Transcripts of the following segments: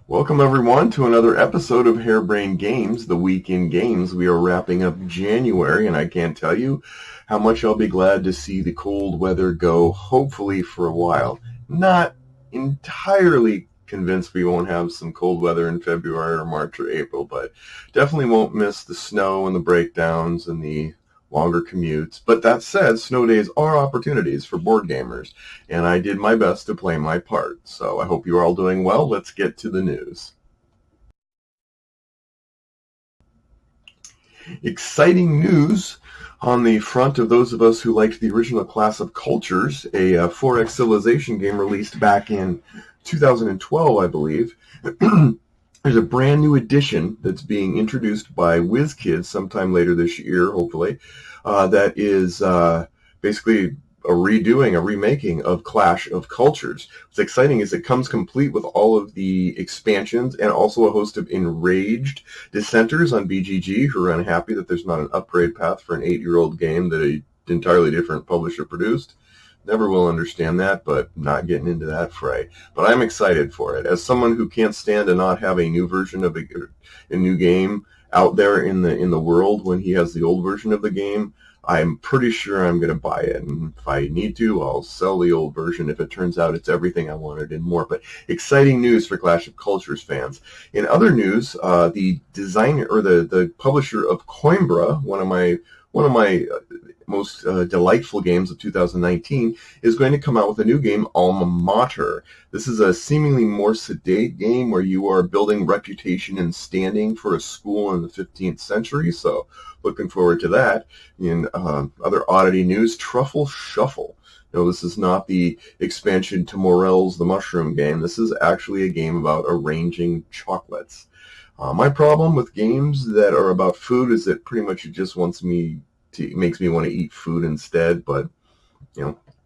Welcome everyone to another episode of Harebrained Games, the week in games. We are wrapping up January, and I can't tell you how much I'll be glad to see the cold weather go, hopefully for a while. Not entirely convinced we won't have some cold weather in February or March or April, but definitely won't miss the snow and the breakdowns and the longer commutes. But that said, snow days are opportunities for board gamers, and I did my best to play my part. So I hope you're all doing well. Let's get to the news. Exciting news on the front of those of us who liked the original Clash of Cultures, a 4X Civilization game released back in 2012, I believe. There's a brand new edition that's being introduced by WizKids sometime later this year, hopefully, that is basically a remaking of Clash of Cultures. What's exciting is it comes complete with all of the expansions and also a host of enraged dissenters on BGG who are unhappy that there's not an upgrade path for an 8-year-old game that an entirely different publisher produced. Never will understand that, but not getting into that fray. But I'm excited for it. As someone who can't stand to not have a new version of a new game out there in the world when he has the old version of the game, I'm pretty sure I'm going to buy it. And if I need to, I'll sell the old version if it turns out it's everything I wanted and more. But exciting news for Clash of Cultures fans. In other news, the designer or the publisher of Coimbra, one of my most delightful games of 2019, is going to come out with a new game, Alma Mater. This is a seemingly more sedate game where you are building reputation and standing for a school in the 15th century, so looking forward to that. In other oddity news, Truffle Shuffle. No, this is not the expansion to Morel's The Mushroom Game. This is actually a game about arranging chocolates. My problem with games that are about food is that pretty much it just makes me want to eat food instead, but,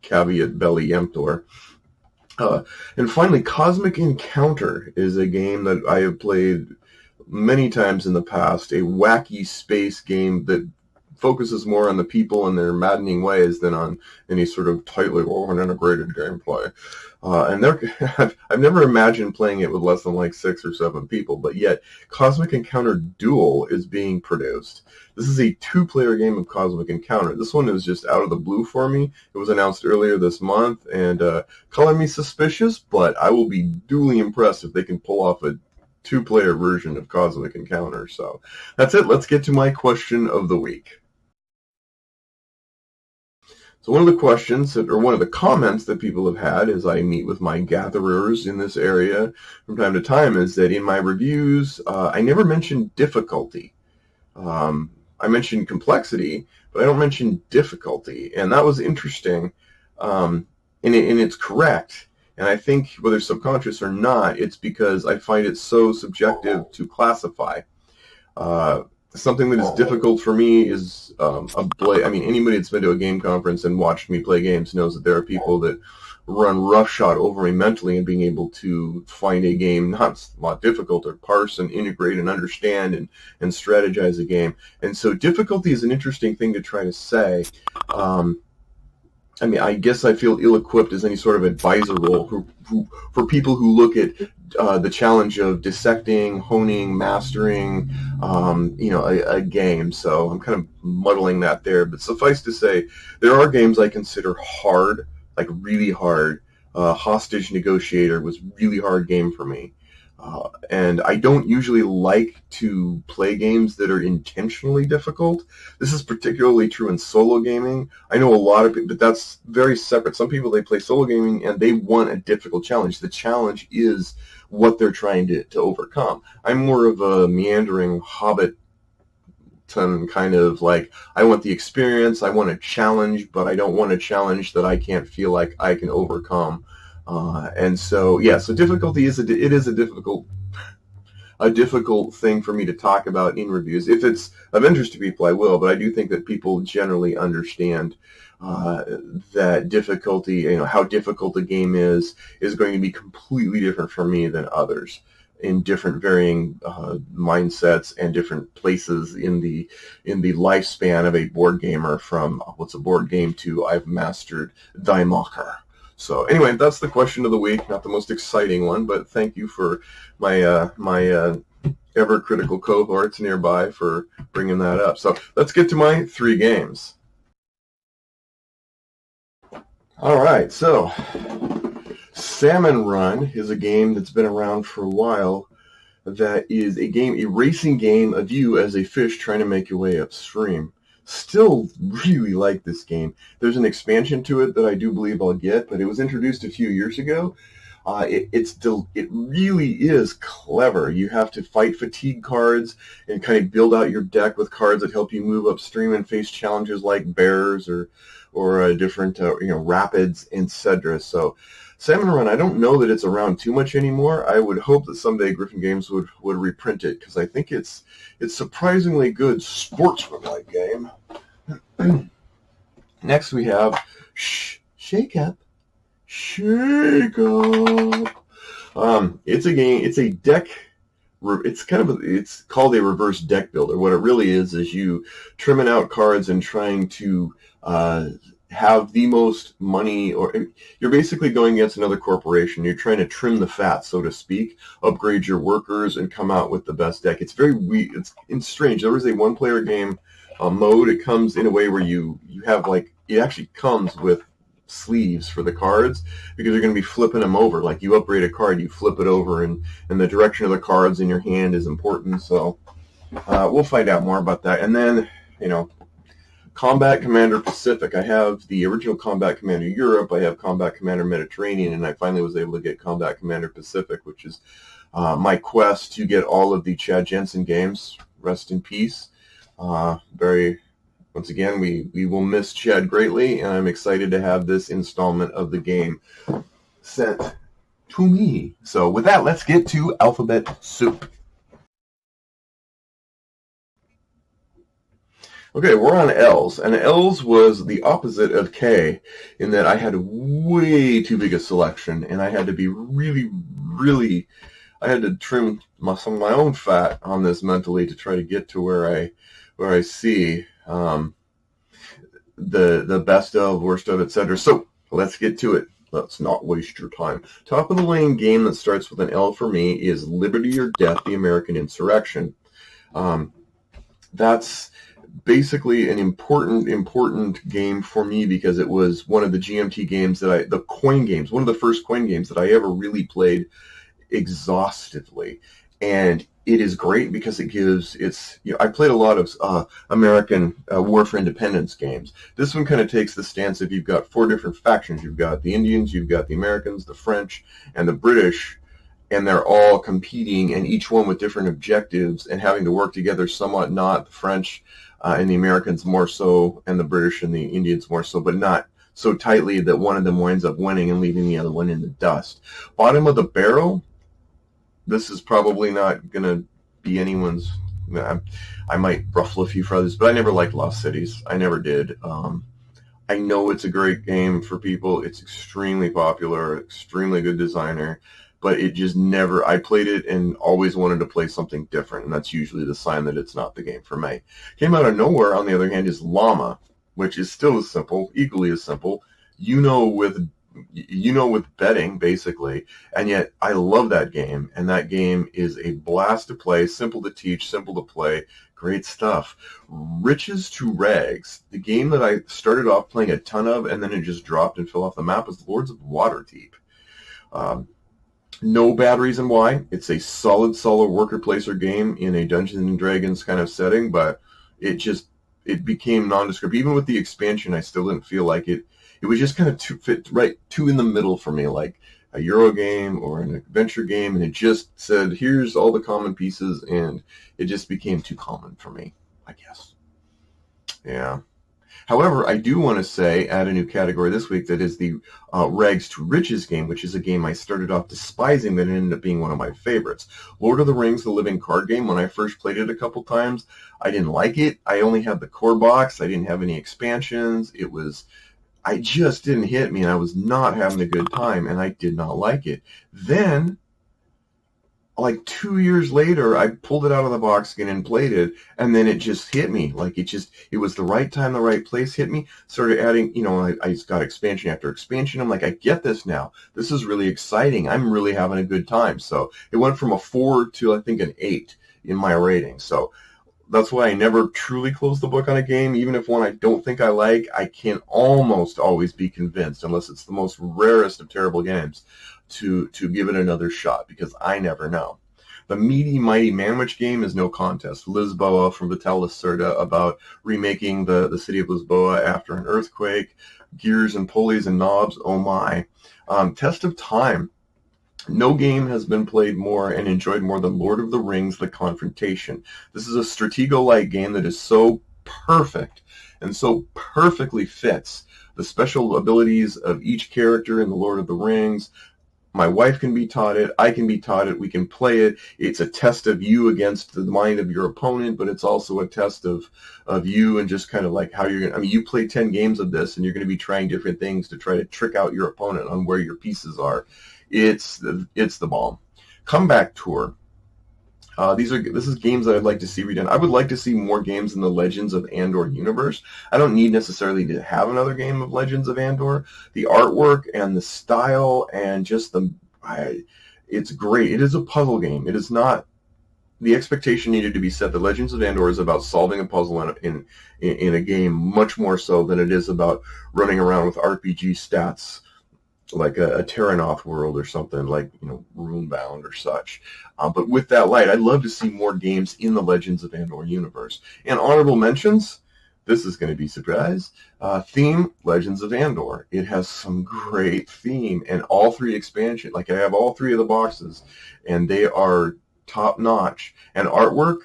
caveat belli emptor. And finally, Cosmic Encounter is a game that I have played many times in the past, a wacky space game that focuses more on the people and their maddening ways than on any sort of tightly and integrated gameplay. I've never imagined playing it with less than like 6 or 7 people, but yet Cosmic Encounter Duel is being produced. This is a 2-player game of Cosmic Encounter. This one is just out of the blue for me. It was announced earlier this month, and color me suspicious, but I will be duly impressed if they can pull off a 2-player version of Cosmic Encounter. So that's it. Let's get to my question of the week. So one of the questions, or one of the comments that people have had as I meet with my gatherers in this area from time to time is that in my reviews, I never mention difficulty. I mention complexity, but I don't mention difficulty. And that was interesting, and it's correct. And I think whether it's or not, it's because I find it so subjective to classify. Something that is difficult for me is anybody that's been to a game conference and watched me play games knows that there are people that run roughshod over me mentally and being able to find a game not a lot difficult or parse and integrate and understand and strategize a game. And so difficulty is an interesting thing to try to say. I guess I feel ill-equipped as any sort of advisor role for people who look at the challenge of dissecting, honing, mastering, a game. So I'm kind of muddling that there. But suffice to say, there are games I consider hard, like really hard. Hostage Negotiator was a really hard game for me. And I don't usually like to play games that are intentionally difficult. This is particularly true in solo gaming. I know a lot of people, but that's very separate. Some people, they play solo gaming and they want a difficult challenge. The challenge is what they're trying to overcome. I'm more of a meandering hobbit kind of like, I want the experience, I want a challenge, but I don't want a challenge that I can't feel like I can overcome. So difficulty is a difficult thing for me to talk about in reviews. If it's of interest to people, I will, but I do think that people generally understand that difficulty, how difficult a game is going to be completely different for me than others in different varying mindsets and different places in the lifespan of a board gamer, from what's a board game to I've mastered Die Macher. So anyway, that's the question of the week. Not the most exciting one, but thank you for my ever critical cohorts nearby for bringing that up. So let's get to my 3 games. All right, so Salmon Run is a game that's been around for a while. That is a racing game of you as a fish trying to make your way upstream. Still really like this game. There's an expansion to it that I do believe I'll get, but it was introduced a few years ago. It really is clever. You have to fight fatigue cards and kind of build out your deck with cards that help you move upstream and face challenges like bears or different rapids, etc. So Salmon Run, I don't know that it's around too much anymore. I would hope that someday Griffin Games would reprint it because I think it's surprisingly good sportsmanlike game. Next we have Shake Up. Shake Up. It's a game. It's a deck. It's called a reverse deck builder. What it really is you trimming out cards and trying to have the most money, or you're basically going against another corporation. You're trying to trim the fat, so to speak, upgrade your workers, and come out with the best deck. It's very weird. It's strange. There is a one-player game mode. It comes in a way where you have it actually comes with sleeves for the cards because you're going to be flipping them over. Like you upgrade a card, you flip it over, and the direction of the cards in your hand is important. So we'll find out more about that. And then, Combat Commander Pacific. I have the original Combat Commander Europe. I have Combat Commander Mediterranean, and I finally was able to get Combat Commander Pacific, which is my quest to get all of the Chad Jensen games. Rest in peace. Once again, we will miss Chad greatly, and I'm excited to have this installment of the game sent to me. So with that, let's get to Alphabet Soup. Okay, we're on L's, and L's was the opposite of K in that I had way too big a selection, and I had to be really, I had to trim some of my own fat on this mentally to try to get to where I see the best of, worst of, etc. So let's get to it. Let's not waste your time. Top of the lane game that starts with an L for me is Liberty or Death: The American Insurrection. That's basically an important game for me because it was one of the GMT games one of the first coin games that I ever really played exhaustively. And it is great because I played a lot of American War for Independence games. This one kind of takes the stance of you've got 4 different factions. You've got the Indians, you've got the Americans, the French, and the British, and they're all competing, and each one with different objectives and having to work together somewhat, not the French and the Americans more so, and the British and the Indians more so, but not so tightly that one of them winds up winning and leaving the other one in the dust. Bottom of the barrel, this is probably not going to be anyone's. I might ruffle a few feathers, but I never liked Lost Cities. I never did. I know it's a great game for people. It's extremely popular, extremely good designer, but it just never, I played it and always wanted to play something different, and that's usually the sign that it's not the game for me. Came out of nowhere, on the other hand, is Llama, which is still as simple, equally as simple, with betting, basically, and yet I love that game, and that game is a blast to play, simple to teach, simple to play, great stuff. Riches to Rags, the game that I started off playing a ton of, and then it just dropped and fell off the map, was Lords of Waterdeep. No bad reason why. It's a solid worker placer game in a Dungeons and Dragons kind of setting, but it became nondescript. Even with the expansion, I still didn't feel like it. It was just kind of too in the middle for me, like a Euro game or an adventure game, and it just said, here's all the common pieces, and it just became too common for me, I guess. Yeah. However, I do want to add a new category this week that is the Rags to Riches game, which is a game I started off despising but ended up being one of my favorites. Lord of the Rings, the living card game, when I first played it a couple times, I didn't like it. I only had the core box. I didn't have any expansions. I just didn't hit me, and I was not having a good time, and I did not like it. Then like 2 years later, I pulled it out of the box again and played it, and then it just hit me. Like it was the right time, the right place hit me. Started adding, I got expansion after expansion. I'm like, I get this now. This is really exciting. I'm really having a good time. So it went from a 4 to I think an 8 in my rating. So that's why I never truly close the book on a game. Even if one I don't think I like, I can almost always be convinced, unless it's the most rarest of terrible games, to give it another shot, because I never know. The Meaty Mighty Manwich game is no contest. Lisboa from Vital Lacerda, about remaking the city of Lisboa after an earthquake. Gears and pulleys and knobs, oh my. Test of Time. No game has been played more and enjoyed more than Lord of the Rings: The Confrontation. This is a Stratego-like game that is so perfect and so perfectly fits the special abilities of each character in the Lord of the Rings. My wife can be taught it. I can be taught it. We can play it. It's a test of you against the mind of your opponent, but it's also a test of you and just kind of like how you're going to, I mean, you play 10 games of this and you're going to be trying different things to try to trick out your opponent on where your pieces are. It's the bomb. Comeback Tour. This is games that I'd like to see redone. I would like to see more games in the Legends of Andor universe. I don't need necessarily to have another game of Legends of Andor. The artwork and the style and just it's great. It is a puzzle game. It is not. The expectation needed to be set. The Legends of Andor is about solving a puzzle in a game much more so than it is about running around with RPG stats like a Terranoth world or something like, Runebound or such. But with that light, I'd love to see more games in the Legends of Andor universe. And honorable mentions, this is going to be a surprise. Theme, Legends of Andor. It has some great theme, and all 3 expansion. Like, I have all 3 of the boxes, and they are top-notch. And artwork,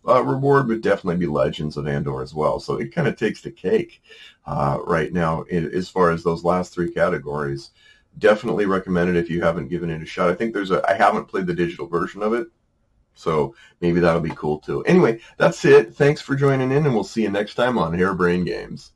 reward would definitely be Legends of Andor as well. So it kind of takes the cake right now as far as those last 3 categories. Definitely recommend it if you haven't given it a shot. I think I haven't played the digital version of it, so maybe that'll be cool too. Anyway, that's it. Thanks for joining in, and we'll see you next time on Harebrained Games.